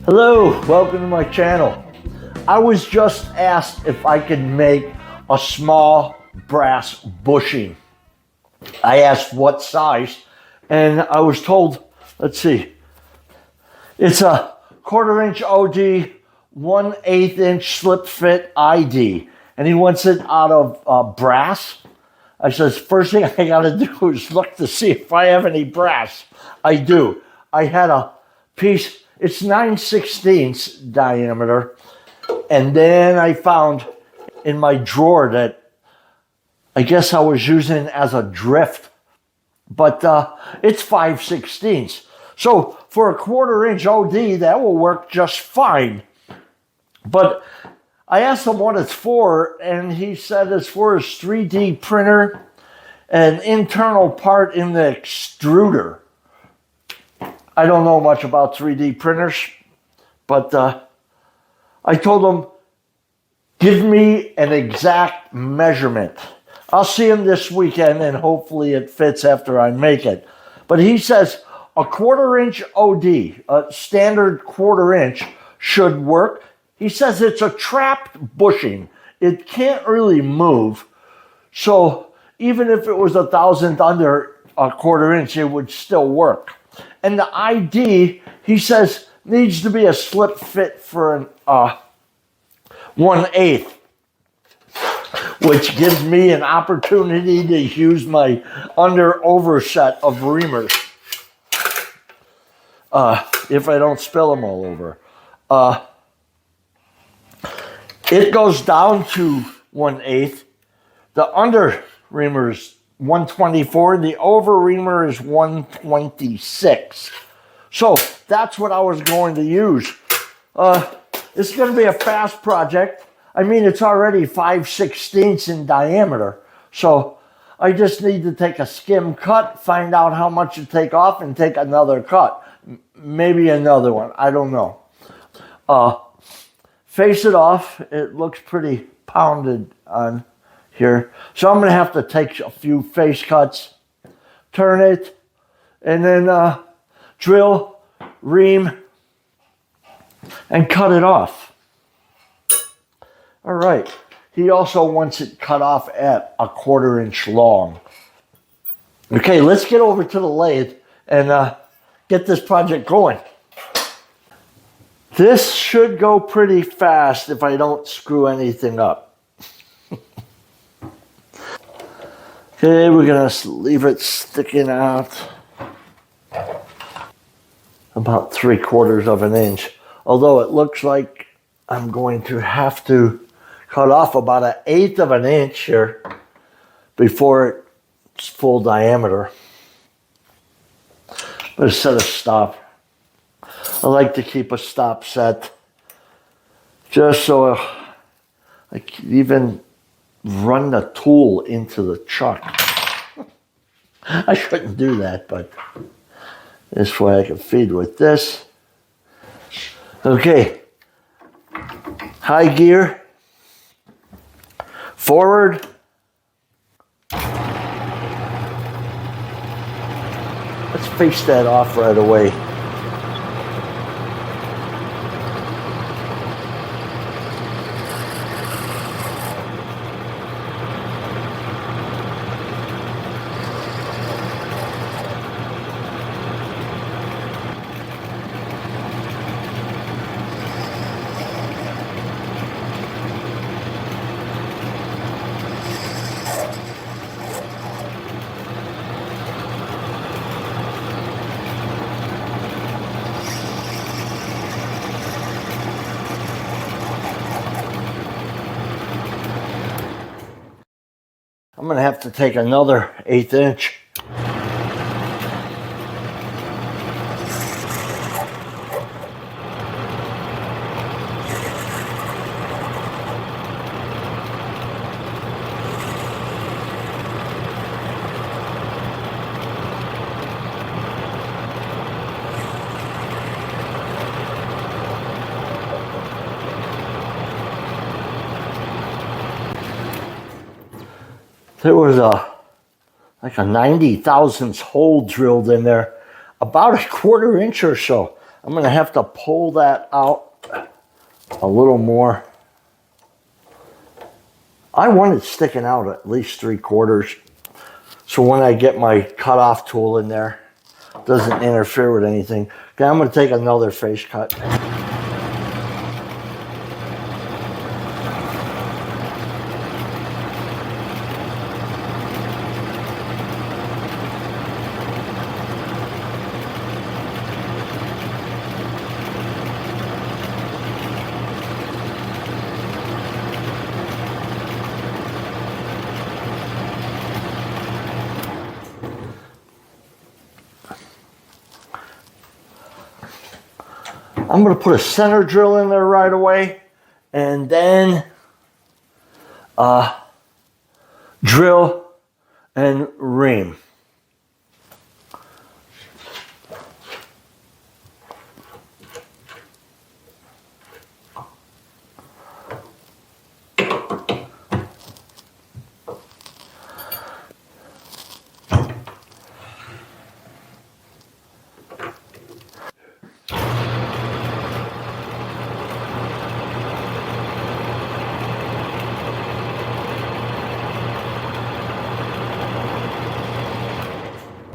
Hello, welcome to my channel. I was just asked if I could make a small brass bushing. I asked what size, and I was told, let's see, it's a 1/4 inch OD, 1/8 inch slip fit ID, and he wants it out of brass. I says, first thing I gotta do is look to see if I have any brass. I do. I had a piece, it's 9/16 diameter, and then I found in my drawer that I guess I was using as a drift, but it's 5/16. So for a 1/4 inch OD, that will work just fine. But I asked him what it's for, and he said it's for his 3D printer, an internal part in the extruder. I don't know much about 3D printers, but I told him, give me an exact measurement. I'll see him this weekend, and hopefully it fits after I make it. But he says a 1/4 inch OD, a standard 1/4 inch, should work. He says it's a trapped bushing. It can't really move. So even if it was 1,000th under a 1/4 inch, it would still work. And the ID, he says, needs to be a slip fit for an 1/8, which gives me an opportunity to use my under overset of reamers if I don't spill them all over. It goes down to 1/8. The under reamer is 124. The over reamer is 126. So that's what I was going to use. It's going to be a fast project. I mean, it's already 5/16 in diameter. So I just need to take a skim cut, find out how much to take off, and take another cut. Maybe another one. I don't know. Face it off. It looks pretty pounded on here. So I'm going to have to take a few face cuts, turn it, and then drill, ream, and cut it off. All right. He also wants it cut off at a 1/4 inch long. Okay, let's get over to the lathe and get this project going. This should go pretty fast if I don't screw anything up. Okay, we're going to leave it sticking out about 3/4 of an inch. Although it looks like I'm going to have to cut off about 1/8 of an inch here before it's full diameter. But set a stop. I like to keep a stop set just so I can even run the tool into the chuck. I shouldn't do that, but this way I can feed with this. Okay, high gear, forward. Let's face that off right away. I'm going to have to take another 1/8 inch. There was like a 90 thousandths hole drilled in there, about a 1/4 inch or so. I'm going to have to pull that out a little more. I want it sticking out at least 3/4. So when I get my cutoff tool in there, it doesn't interfere with anything. Okay, I'm going to take another face cut. I'm going to put a center drill in there right away, and then drill and ream.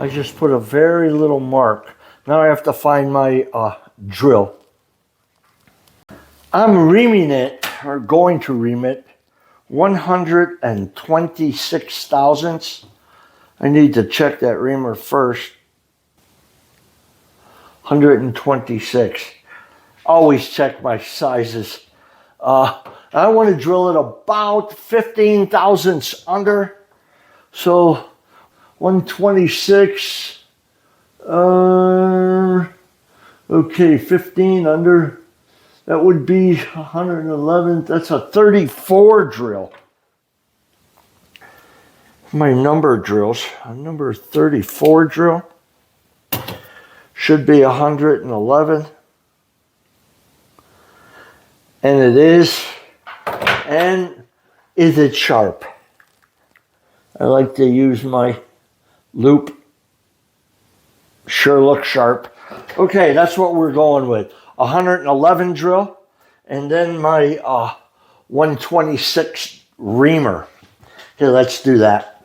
I just put a very little mark. Now I have to find my drill. I'm reaming it, or going to ream it, 126 thousandths. I need to check that reamer first. 126. Always check my sizes. I want to drill it about 15 thousandths under. So 126, okay, 15 under, that would be 111, that's a 34 drill. My number drills, a number 34 drill, should be 111, and it is, and is it sharp? I like to use my loop. Sure looks sharp. Okay, that's what we're going with. 111 drill, and then my 126 reamer. Okay, let's do that.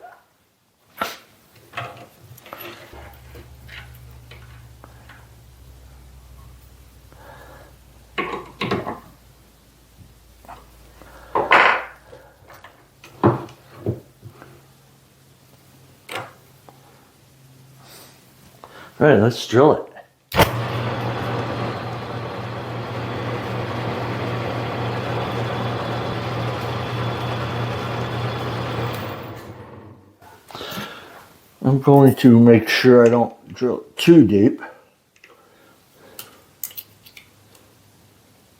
All right, let's drill it. I'm going to make sure I don't drill it too deep.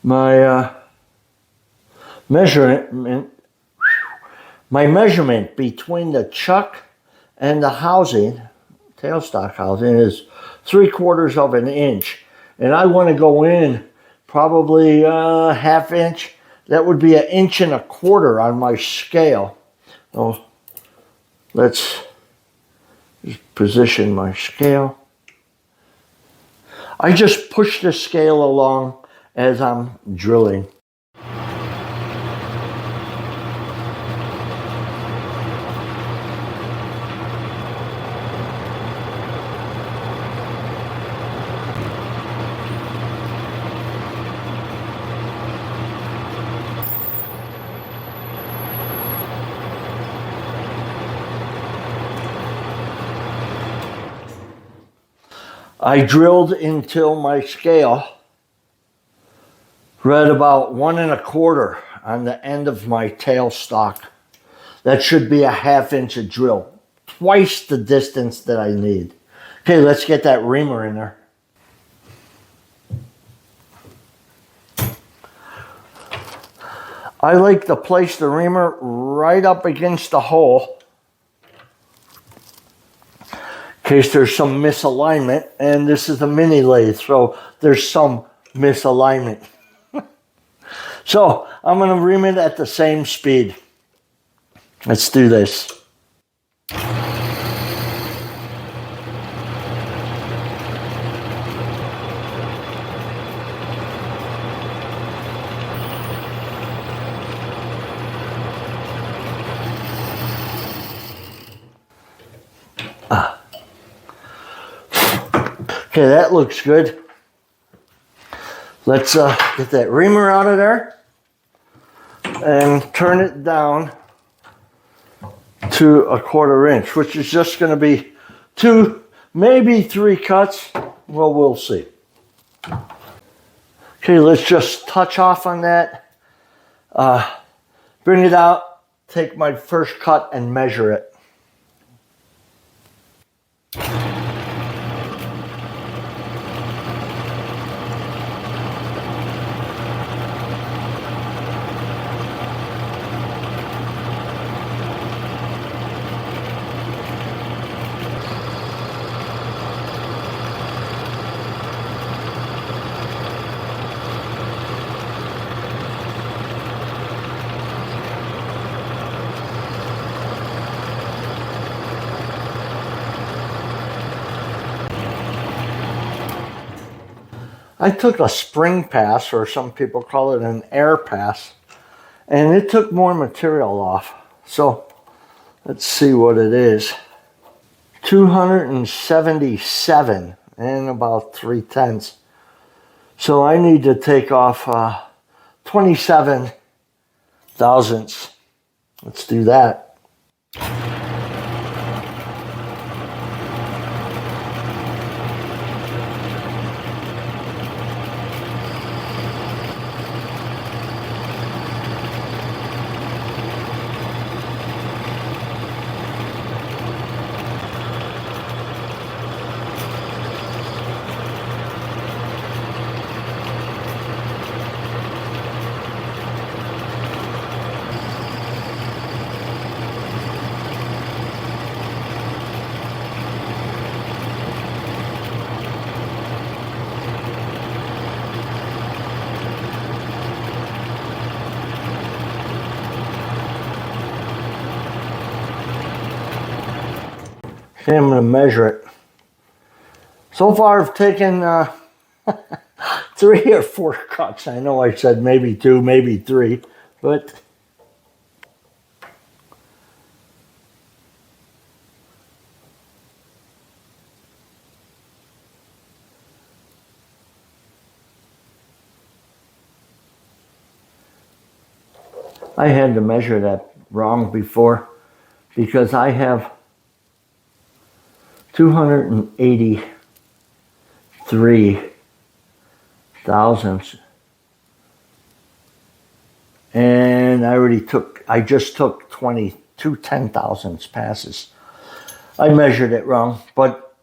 My measurement between the chuck and the housing, tailstock housing, is 3/4 of an inch, and I want to go in probably ½ inch. That would be 1 1/4 on my scale. So let's just position my scale. I just push the scale along as I'm drilling. I drilled until my scale read about 1 1/4 on the end of my tailstock. That should be 1/2 inch of drill, twice the distance that I need. Okay, let's get that reamer in there. I like to place the reamer right up against the hole in case there's some misalignment, and this is a mini lathe, so there's some misalignment. So I'm going to ream it at the same speed. Let's do this. Okay, that looks good. Let's get that reamer out of there and turn it down to 1/4 inch, which is just going to be 2, maybe 3 cuts. Well, we'll see. Okay, let's just touch off on that. Bring it out, take my first cut and measure it. I took a spring pass, or some people call it an air pass, and it took more material off. So let's see what it is. 277 and about 3/10. So I need to take off 27 thousandths. Let's do that. Okay, I'm going to measure it. So far I've taken 3 or 4 cuts. I know I said maybe 2, maybe 3, but I had to measure that wrong before because I have 283 thousandths, and I just took 22 10,000ths passes. I measured it wrong, but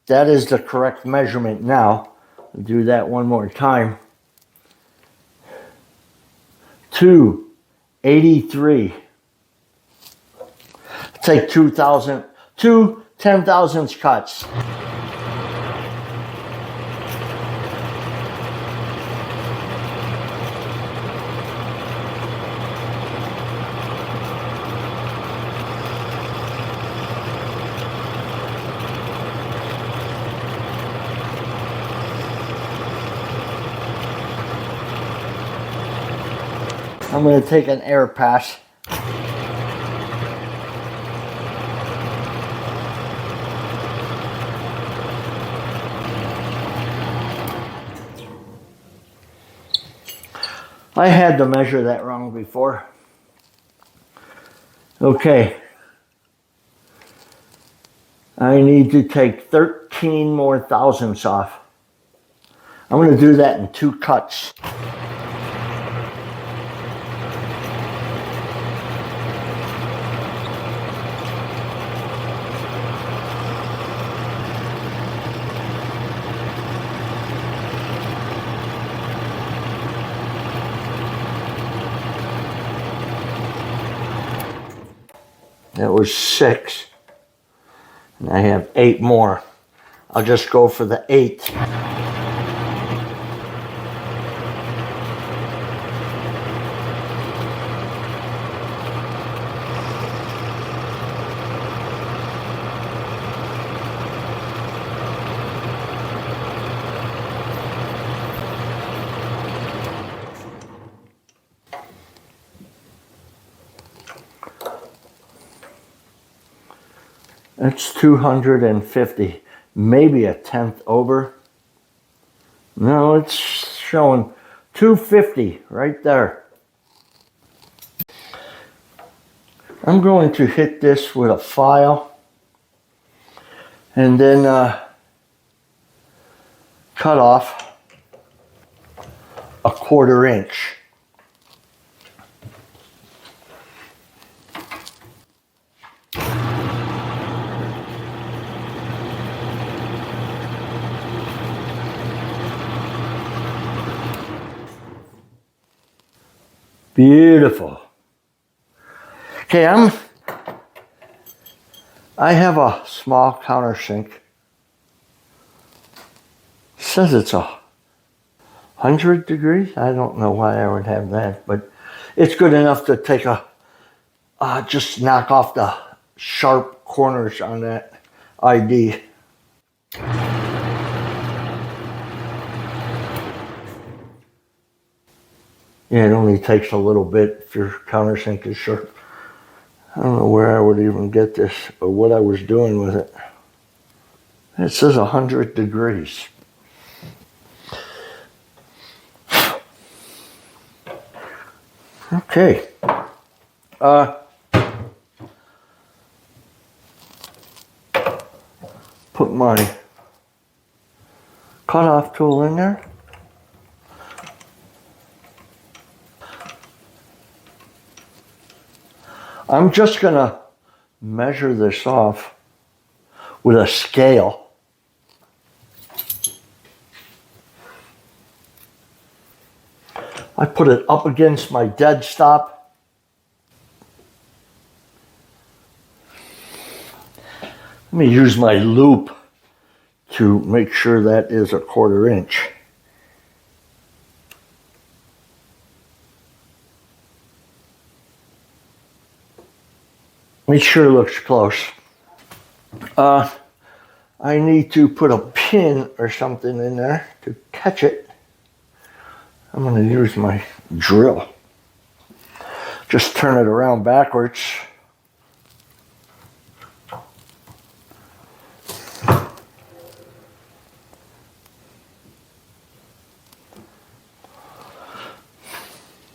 that is the correct measurement now. I'll do that one more time. 283. Take 2 10,000ths cuts. I'm going to take an air pass. I had to measure that wrong before. Okay. I need to take 13 more thousandths off. I'm going to do that in 2 cuts. That was 6. And I have 8 more. I'll just go for the 8. That's 250. maybe a tenth over. No, it's showing 250 right there. I'm going to hit this with a file and then cut off a 1/4 inch. Beautiful. Okay, I have a small countersink. It says it's 100 degrees. I don't know why I would have that, but it's good enough to take just knock off the sharp corners on that ID. Yeah, it only takes a little bit if your countersink is sharp. I don't know where I would even get this or what I was doing with it. It says 100 degrees. Okay. Put my cutoff tool in there. I'm just gonna measure this off with a scale. I put it up against my dead stop. Let me use my loop to make sure that is a 1/4 inch. It sure looks close. I need to put a pin or something in there to catch it. I'm going to use my drill. Just turn it around backwards.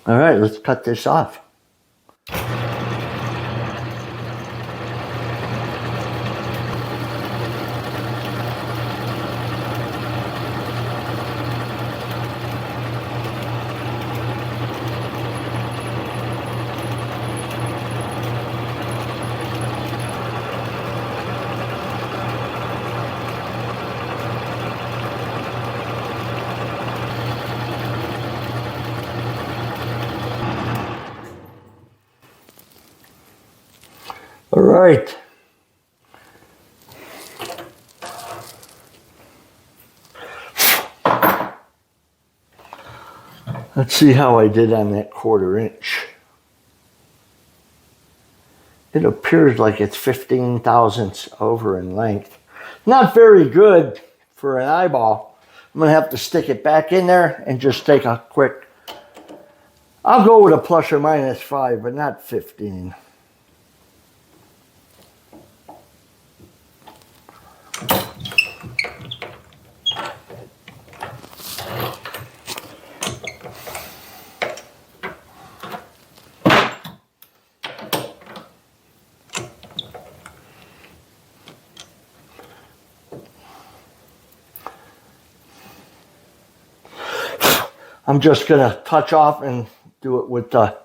All right, let's cut this off. All right. Let's see how I did on that 1/4 inch. It appears like it's 15 thousandths over in length. Not very good for an eyeball. I'm gonna have to stick it back in there and just take a quick, I'll go with a ±5, but not 15. I'm just gonna touch off and do it with the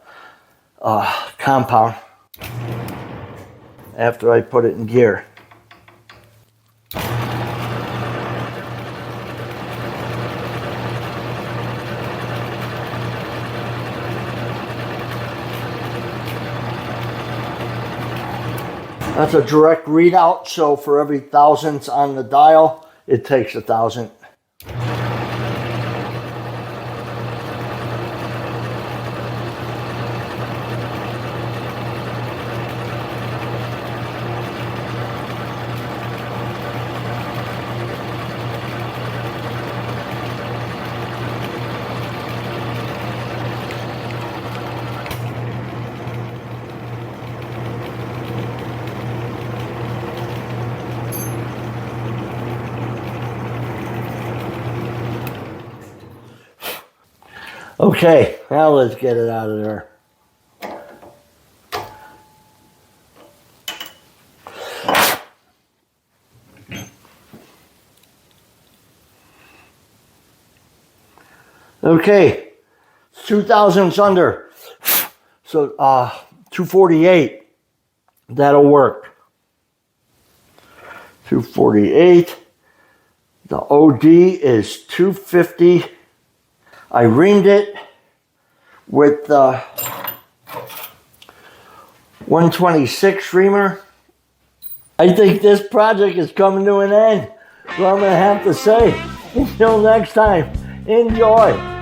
compound after I put it in gear. That's a direct readout, so for every thousandths on the dial, it takes 1,000. Okay, now let's get it out of there. Okay, 2,000ths under. So 248, that'll work. 248. The OD is 250. I reamed it with the 126 reamer. I think this project is coming to an end. So I'm going to have to say, until next time, enjoy.